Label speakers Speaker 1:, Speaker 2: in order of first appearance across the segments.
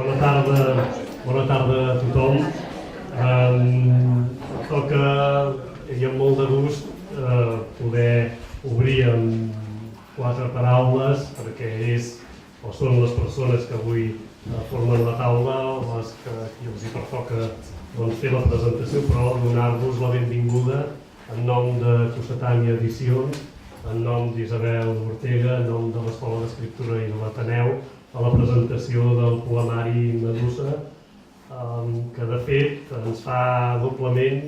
Speaker 1: Bona tarda a tothom. Toca, i amb molt de gust, poder obrir amb 4 paraules, perquè són les persones que avui formen la taula, les que els hi pertoca fer la presentació, però donar-vos la benvinguda en nom de Cossetània Edicions, en nom d'Isabel Ortega, en nom de l'Escola d'Escriptura i de l'Ateneu, a la presentació del poemari Medusa, que de fet ens fa doblement,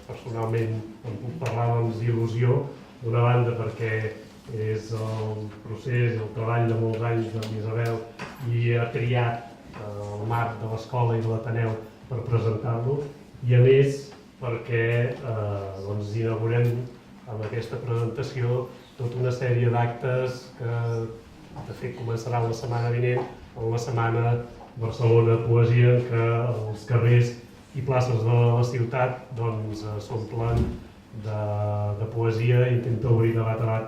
Speaker 1: personalment en puc parlar d'il·lusió, d'una banda perquè és el procés, el treball de molts anys de l'Isabel i ha triat el marc de l'escola i de l'Ateneu per presentar-lo, i a més perquè inaugurem amb aquesta presentació tota una sèrie d'actes que de fet començarà la setmana vinent, en la setmana Barcelona Poesia, en què els carrers i places de la ciutat s'omplen de poesia i intenta obrir de bat a bat,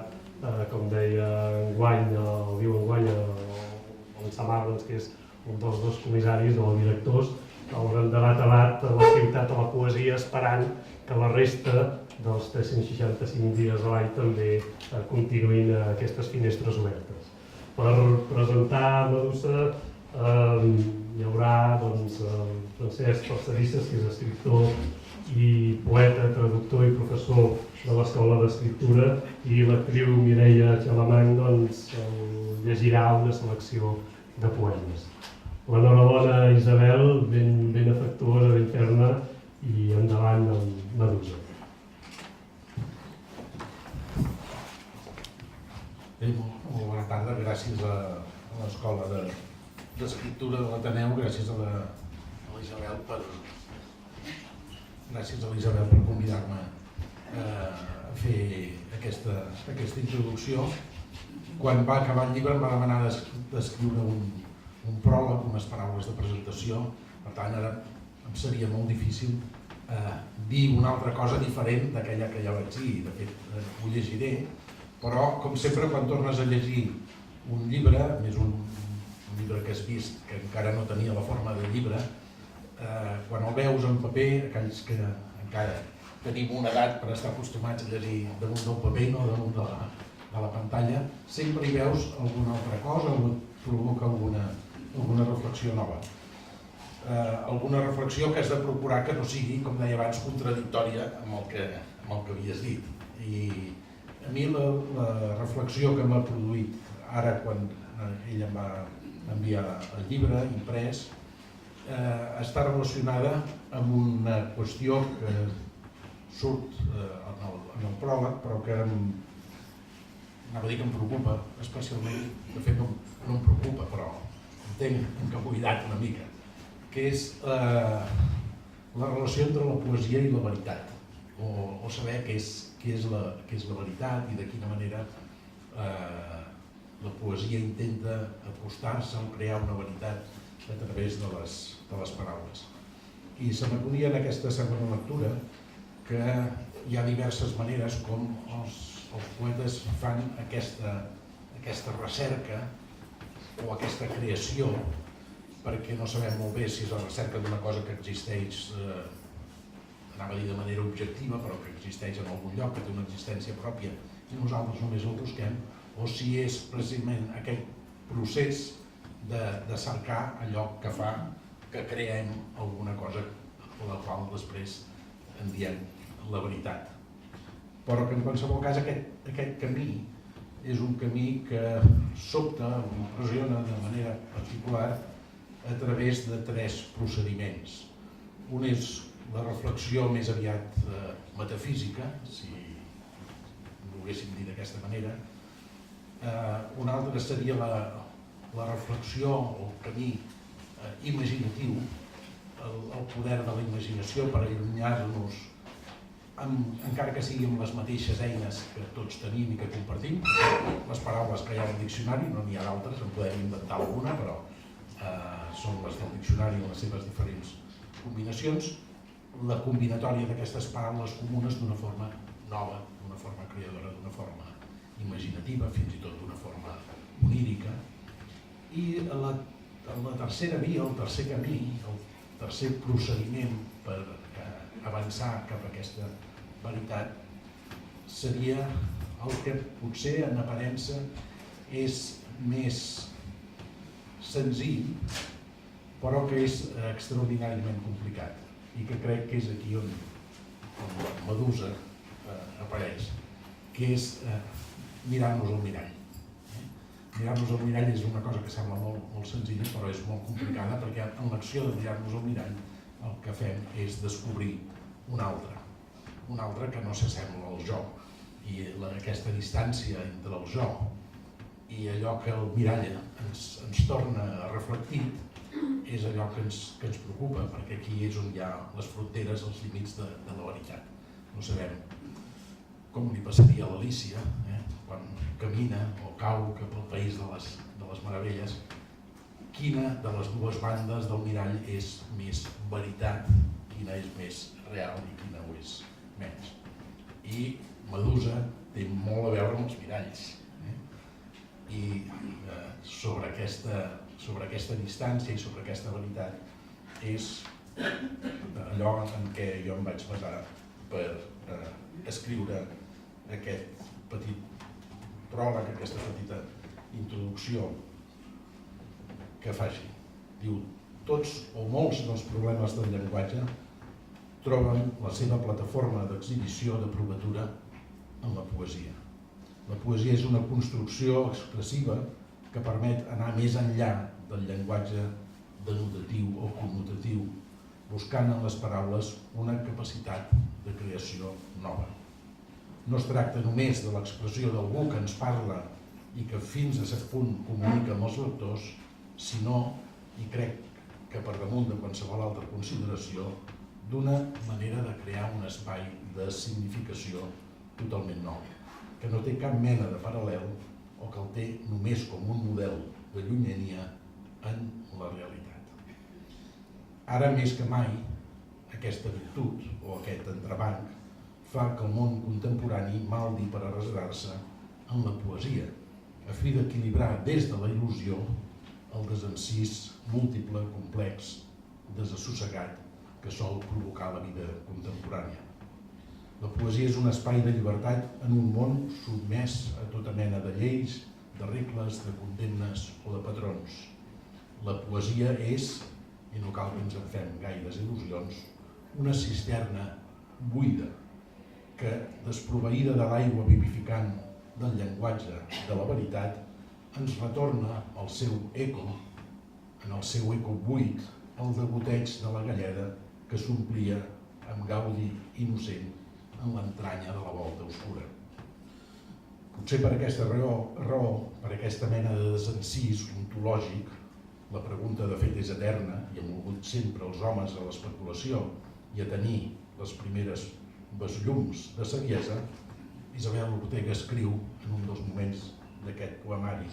Speaker 1: com deia enguany, en Samar, que és un dels 2 comissaris o directors, obren de bat a bat a la ciutat a la poesia, esperant que la resta dels 365 dies a l'any també continuïn aquestes finestres obertes. Per presentar Medusa hi haurà Francesc Parcerisses, que és escriptor i poeta, traductor i professor de l'Escola d'Escriptura, i l'actriu Mireia Xalamany llegirà una selecció de poemes. L'enhorabona Isabel, ben afectuosa, ben ferma, i endavant amb Medusa.
Speaker 2: Molt bona tarda, gràcies a l'Escola d'Escriptura de l'Ateneu, gràcies a l'Isabel per convidar-me a fer aquesta introducció. Quan va acabar el llibre em va demanar d'escriure un pròleg, unes paraules de presentació, per tant ara em seria molt difícil dir una altra cosa diferent d'aquella que ja vaig dir, de fet ho llegiré, però com sempre quan tornes a llegir un llibre, més un llibre que has vist que encara no tenia la forma de llibre, quan el veus en paper, aquells que encara tenim una edat per estar acostumats a llegir damunt del paper, no damunt de la pantalla, sempre hi veus alguna altra cosa o et provoca alguna reflexió nova. Alguna reflexió que has de procurar que no sigui, com deia abans, contradictòria amb el que havies dit. I a mi la reflexió que m'ha produït ara quan ella em va enviar el llibre imprès està relacionada amb una qüestió que surt en el pròleg, però que anava a dir que em preocupa especialment, de fet no em preocupa, però entenc que m'ho he dat una mica, que és la relació entre la poesia i la veritat, o saber què és la veritat i de quina manera la poesia intenta acostar-se a crear una veritat a través de les paraules. I se m'acudia en aquesta segona lectura que hi ha diverses maneres com els poetes fan aquesta recerca o aquesta creació, perquè no sabem molt bé si és la recerca d'una cosa que existeix, anava a dir de manera objectiva, però que existeix en algun lloc, que té una existència pròpia i nosaltres només el busquem, o si és precisament aquest procés de cercar allò que fa que creem alguna cosa a la qual després en diem la veritat. Però que en qualsevol cas aquest camí és un camí que sobta o impressiona de manera particular a través de 3 procediments. Un és la reflexió més aviat metafísica, si ho volguéssim dir d'aquesta manera. Un altre seria la reflexió o el camí imaginatiu, el poder de la imaginació per allunyar-nos, encara que sigui amb les mateixes eines que tots tenim i que compartim, les paraules que hi ha al diccionari, no n'hi ha d'altres, en podem inventar alguna, però són les del diccionari en les seves diferents combinacions, la combinatòria d'aquestes paraules comunes d'una forma nova, d'una forma creadora, d'una forma imaginativa, fins i tot d'una forma onírica. I la la tercera via, el tercer camí, el tercer procediment per avançar cap a aquesta veritat seria el que potser en aparença és més senzill, però que és extraordinàriament complicat i que crec que és aquí on la medusa apareix, que és mirar-nos al mirall. Mirar-nos al mirall és una cosa que sembla molt senzilla, però és molt complicada, perquè en l'acció de mirar-nos al mirall el que fem és descobrir un altre que no s'assembla al jo. I aquesta distància entre el jo i allò que el mirall ens torna reflectit és allò que ens preocupa, perquè aquí és on hi ha les fronteres, els límits de la veritat. No sabem com li passaria a l'Alícia quan camina o cau cap al país de les meravelles, quina de les dues bandes del mirall és més veritat, quina és més real i quina ho és menys. I Medusa té molt a veure amb els miralls. I sobre aquesta distància i sobre aquesta veritat és allò en què jo em vaig basar per escriure aquest petit pròleg, aquesta petita introducció que faci. Diu, tots o molts dels problemes del llenguatge troben la seva plataforma d'exhibició de provatura en la poesia. La poesia és una construcció expressiva que permet anar més enllà del llenguatge denotatiu o connotatiu, buscant en les paraules una capacitat de creació nova. No es tracta només de l'expressió d'algú que ens parla i que fins a cert punt comunica amb els lectors, sinó, i crec que per damunt de qualsevol altra consideració, d'una manera de crear un espai de significació totalment nou, que no té cap mena de paral·lel o que el té només com un model de llunyania en la realitat. Ara més que mai, aquesta virtut o aquest entrebanc fa que el món contemporani maldi per arrasar-se en la poesia, a fi d'equilibrar des de la il·lusió el desencís múltiple, complex, desassossegat que sol provocar la vida contemporània. La poesia és un espai de llibertat en un món sotmès a tota mena de lleis, de regles, de condemnes o de patrons. La poesia és, i no cal que ens en fem gaires il·lusions, una cisterna buida que, desproveïda de l'aigua vivificant del llenguatge de la veritat, ens retorna al seu eco, en el seu eco buit, el degoteig de la galleda que s'omplia amb gaudi innocent en l'entranya de la volta oscura. Potser per aquesta raó, per aquesta mena de desencís ontològic, la pregunta de fet és eterna i ha mogut sempre els homes a l'especulació i a tenir les primeres besllums de saviesa. Isabel Ortega escriu en un dels moments d'aquest poemari: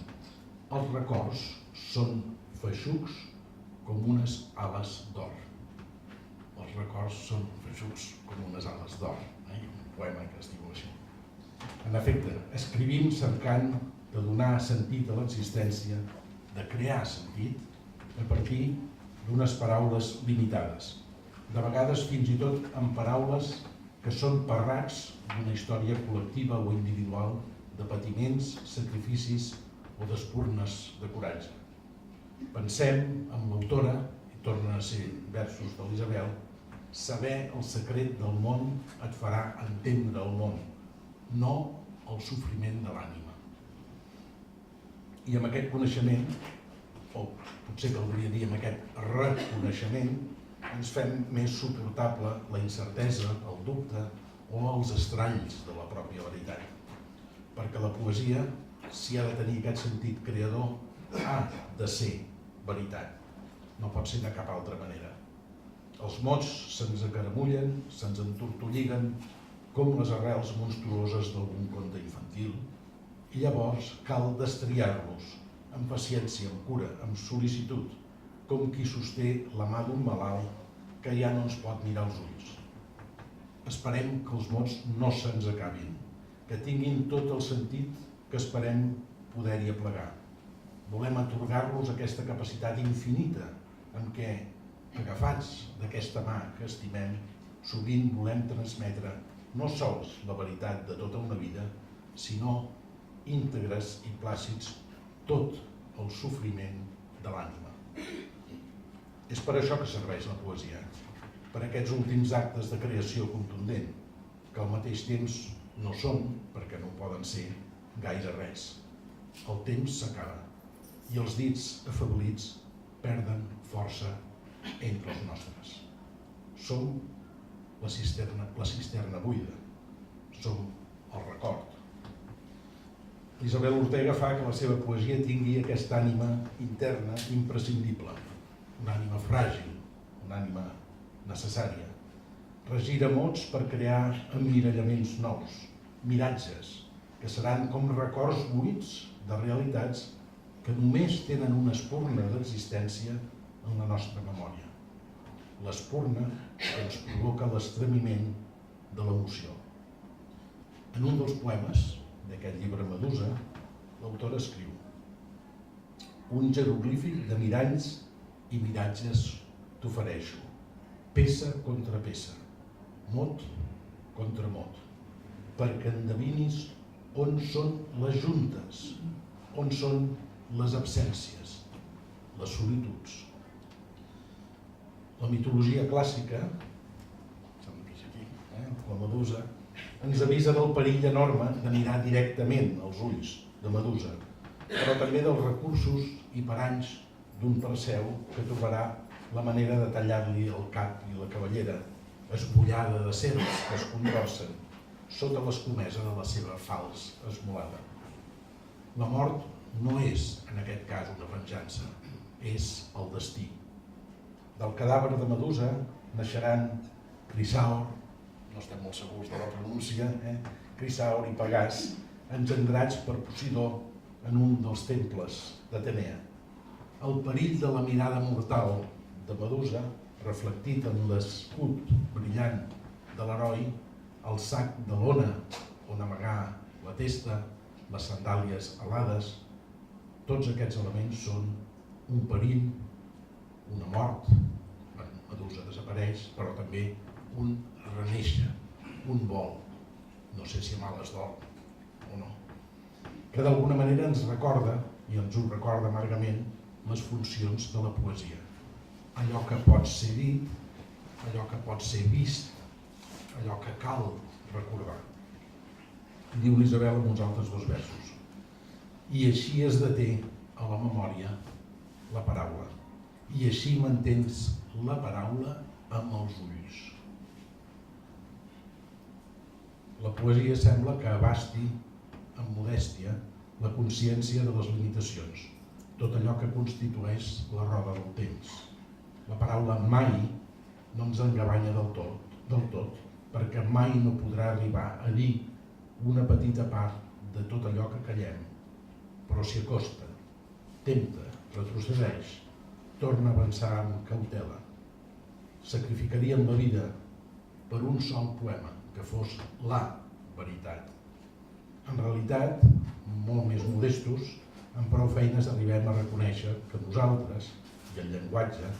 Speaker 2: els records són feixucs com unes ales d'or. Els records són feixucs com unes ales d'or. Un poema que es diu així. En efecte, escrivim cercant de donar sentit a l'existència, de crear sentit, a partir d'unes paraules limitades, de vegades fins i tot amb paraules que són parrats d'una història col·lectiva o individual de patiments, sacrificis o d'espurnes de coratge. Pensem en l'autora, i tornen a ser versos de l'Isabel: saber el secret del món et farà entendre el món, no el sofriment de l'ànima. I amb aquest coneixement, o potser caldria dir amb aquest reconeixement, ens fem més suportable la incertesa, el dubte o els estralls de la pròpia veritat. Perquè la poesia, si ha de tenir aquest sentit creador, ha de ser veritat. No pot ser de cap altra manera. Els mots se'ns acaramullen, se'ns entortolliguen com les arrels monstruoses d'algun conte infantil, i llavors cal destriar-los amb paciència, amb cura, amb sol·licitud, com qui sosté la mà d'un malalt que ja no ens pot mirar als ulls. Esperem que els mots no se'ns acabin, que tinguin tot el sentit que esperem poder-hi aplegar. volem atorgar-los aquesta capacitat infinita en què, agafats d'aquesta mà que estimem, sovint volem transmetre no sols la veritat de tota una vida, sinó íntegres i plàcids tot el sofriment de l'ànima. És per això que serveix la poesia, per aquests últims actes de creació contundent, que al mateix temps no són, perquè no poden ser, gaire res. El temps s'acaba i els dits afeblits perden força entre els nostres. Som la cisterna buida, som el record. Isabel Ortega fa que la seva poesia tingui aquesta ànima interna imprescindible, una ànima fràgil, una ànima necessària. Regira mots per crear emmirallaments nous, miratges, que seran com records buits de realitats que només tenen una espurna d'existència en la nostra memòria. L'espurna que ens provoca l'estremiment de l'emoció. En un dels poemes d'aquest llibre Medusa, l'autor escriu: un jeroglífic de miralls i miratges t'ofereixo, peça contra peça, mot contra mot, perquè endevinis on són les juntes, on són les absències, les solituds. La mitologia clàssica, la Medusa, ens avisa del perill enorme de mirar directament als ulls de Medusa, però també dels recursos i paranys d'un Perseu que trobarà la manera de tallar-li el cap i la cabellera, esbullada de serps que es contorcen sota l'escomesa de la seva falç esmolada. La mort no és, en aquest cas, una venjança, és el destí. Del cadàver de Medusa naixeran Crisaor, no estem molt segurs de la pronúncia, Crisaor i Pegàs, engendrats per Posidó en un dels temples d'Atenea. El perill de la mirada mortal de Medusa, reflectit en l'escut brillant de l'heroi, el sac de l'ona on amagar la testa, les sandàlies alades, tots aquests elements són un perill, una mort, Medusa desapareix, però també un renéixer, un vol, no sé si amb ales d'or o no, que d'alguna manera ens recorda, i ens ho recorda amargament, les funcions de la poesia. Allò que pot ser dit, allò que pot ser vist, allò que cal recordar. Diu l'Isabel en uns altres dos versos. I així es deté a la memòria la paraula, i així mantens la paraula amb els ulls. La poesia sembla que abasti amb modèstia la consciència de les limitacions, tot allò que constitueix la roda del temps. La paraula mai no ens engabanya del tot, perquè mai no podrà arribar a dir una petita part de tot allò que callem, però s'hi acosta, tempta, retrocedeix, torna a avançar amb cautela. Sacrificaríem la vida per un sol poema, que fos la veritat. En realitat, molt més modestos, amb prou feines arribem a reconèixer que nosaltres, i el llenguatge,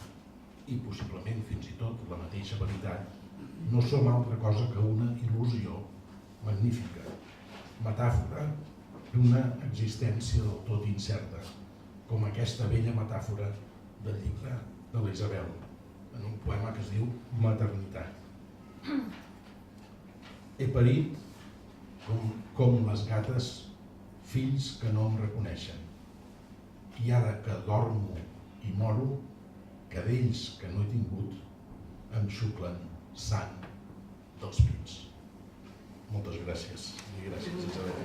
Speaker 2: i possiblement fins i tot la mateixa veritat, no som altra cosa que una il·lusió magnífica, metàfora d'una existència del tot incerta, com aquesta vella metàfora del llibre de l'Isabel, en un poema que es diu Maternitat. He parit com les gates fills que no em reconeixen, i ara que dormo i moro, cadells que no he tingut em xuclen sang dels pits. Moltes gràcies. I gràcies, Isabel.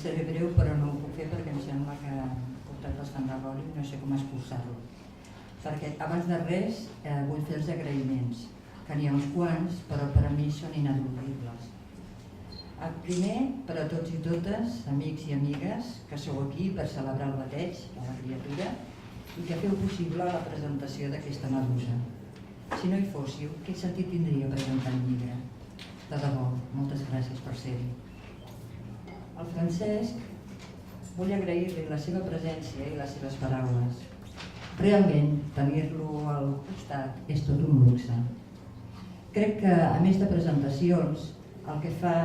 Speaker 3: Seré breu, però no ho puc fer perquè em sembla que he portat bastant de rol i no sé com escurçar-lo. Perquè abans de res vull fer els agraïments, que n'hi ha uns quants, però per a mi són inadmissibles. Primer, per a tots i totes, amics i amigues, que sou aquí per celebrar el bateig de la criatura i que feu possible la presentació d'aquesta medusa. Si no hi fóssiu, quin sentit tindria presentar el llibre? De debò, moltes gràcies per ser-hi. Al Francesc vull agrair-li la seva presència i les seves paraules. Realment, tenir-lo al costat és tot un luxe. Crec que, a més de presentacions, el que fa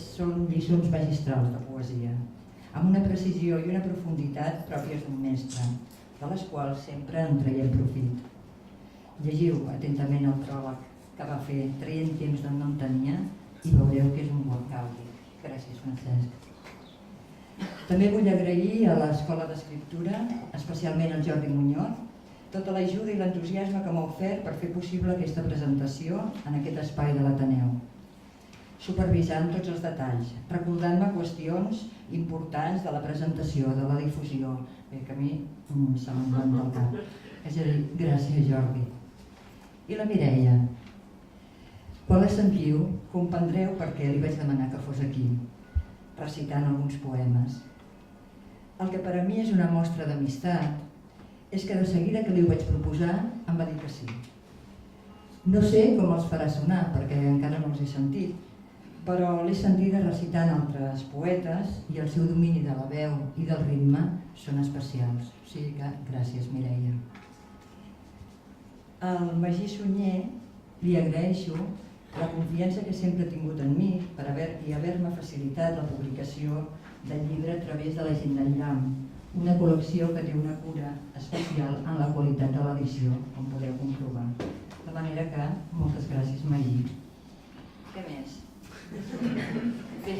Speaker 3: són lliçons magistrals de poesia, amb una precisió i una profunditat pròpies d'un mestre, de les quals sempre en traiem profit. Llegiu atentament el pròleg que va fer traient temps d'on no en tenia i veureu que és un bon gaudi. Gràcies, Francesc. També vull agrair a l'Escola d'Escriptura, especialment al Jordi Muñoz, tota l'ajuda i l'entusiasme que m'ha ofert per fer possible aquesta presentació en aquest espai de l'Ateneu, supervisant tots els detalls, recordant-me qüestions importants de la presentació, de la difusió, que a mi se me'n van del cap. És a dir, gràcies, Jordi. I la Mireia. Quan la sentiu, comprendreu per què li vaig demanar que fos aquí, recitant alguns poemes. El que per a mi és una mostra d'amistat és que de seguida que li ho vaig proposar em va dir que sí. No sé com els farà sonar, perquè encara no els he sentit, però l'he sentida recitant altres poetes i el seu domini de la veu i del ritme són especials. O sigui que gràcies, Mireia. Al Magí Sunyer li agraeixo la confiança que sempre ha tingut en mi per haver-me facilitat la publicació del llibre a través de la Gent del Llamp, una col·lecció que té una cura especial en la qualitat de l'edició, com podeu comprovar. De manera que, moltes gràcies, Magí. Què més? Bé,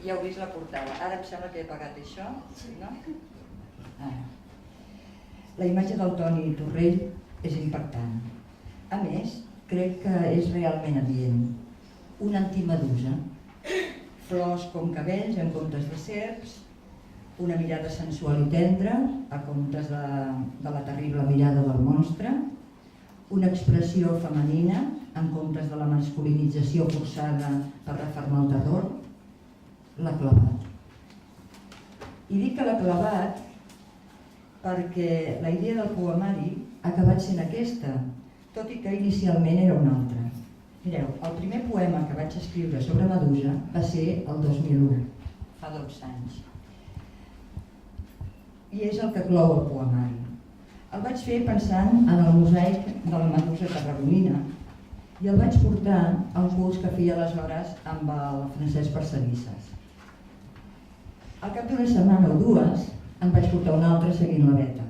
Speaker 3: ja heu vist la portada. Ara em sembla que he pagat això, no? La imatge del Toni Torrell és impactant. A més, crec que és realment adient. Una antimedusa. Flors com cabells en comptes de serps, una mirada sensual i tendra a comptes de la terrible mirada del monstre, una expressió femenina en comptes de la masculinització forçada per refermar el terror, l'ha clavat. I dic que l'ha clavat perquè la idea del poemari ha acabat sent aquesta, tot i que inicialment era una altra. Mireu, el primer poema que vaig escriure sobre Medusa va ser el 2001, fa 12 anys. I és el que clou el poemari. El vaig fer pensant en el mosaic de la Medusa tarragonina i el vaig portar a un curs que feia aleshores amb el Francesc Parcerisses. Al cap d'una setmana o dues em vaig portar un altre seguint la veta.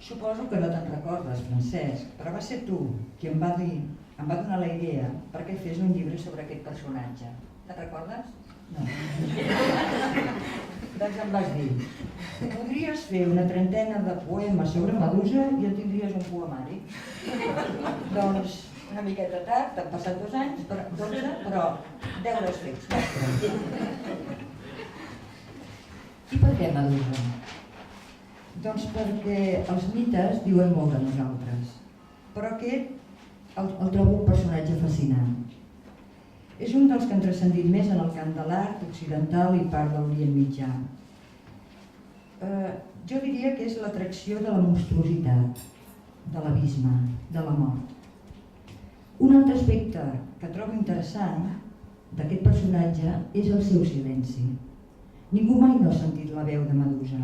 Speaker 3: Suposo que no te'n recordes, Francesc, però va ser tu qui em va donar la idea perquè fes un llibre sobre aquest personatge. Te'n recordes? No. Doncs em vas dir, podries fer una trentena de poemes sobre Medusa i en tindries un poemari. Doncs una miqueta tard, t'han passat 2 anys, 12, però deures fets. I per què Medusa? Doncs perquè els mites diuen molt de nosaltres, però aquest el trobo un personatge fascinant. És un dels que han transcendit més en el camp de l'art occidental i part de l'Orient Mitjà. Jo diria que és l'atracció de la monstruositat, de l'abisme, de la mort. Un altre aspecte que trobo interessant d'aquest personatge és el seu silenci. Ningú mai no ha sentit la veu de Medusa.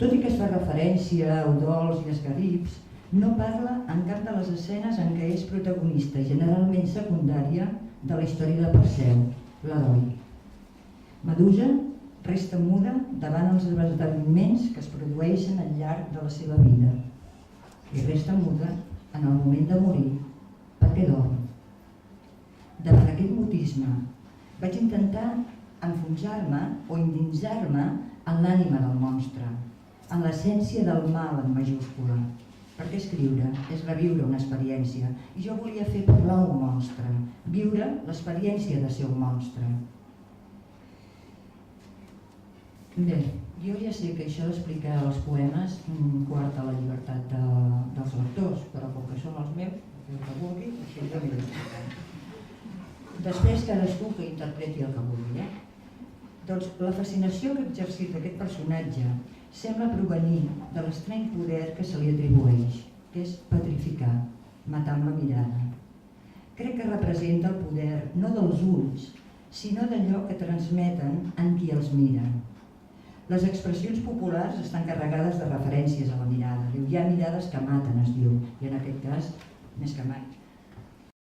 Speaker 3: Tot i que es fa referència a udols i esgarrips, no parla en cap de les escenes en què és protagonista, generalment secundària, de la història de Perseu, l'heroi. Medusa resta muda davant els esdeveniments que es produeixen al llarg de la seva vida i resta muda en el moment de morir perquè dorm. Davant aquest mutisme vaig intentar enfonsar-me o endinsar-me en l'ànima del monstre, en l'essència del mal en majúscula, perquè escriure és reviure una experiència i jo volia fer parlar un monstre, viure l'experiència de ser un monstre. Bé, jo ja sé que això d'explicar els poemes coarta la llibertat dels lectors, però com que són els meus, el que vulgui, així jo m'he d'explicar. Després cadascú que interpreti el que vulgui. Doncs la fascinació que ha exercit aquest personatge sembla provenir de l'estrany poder que se li atribueix, que és petrificar, matar amb la mirada. Crec que representa el poder no dels ulls, sinó d'allò que transmeten en qui els miren. Les expressions populars estan carregades de referències a la mirada. Diu, hi ha mirades que maten, es diu, i en aquest cas, més que mai.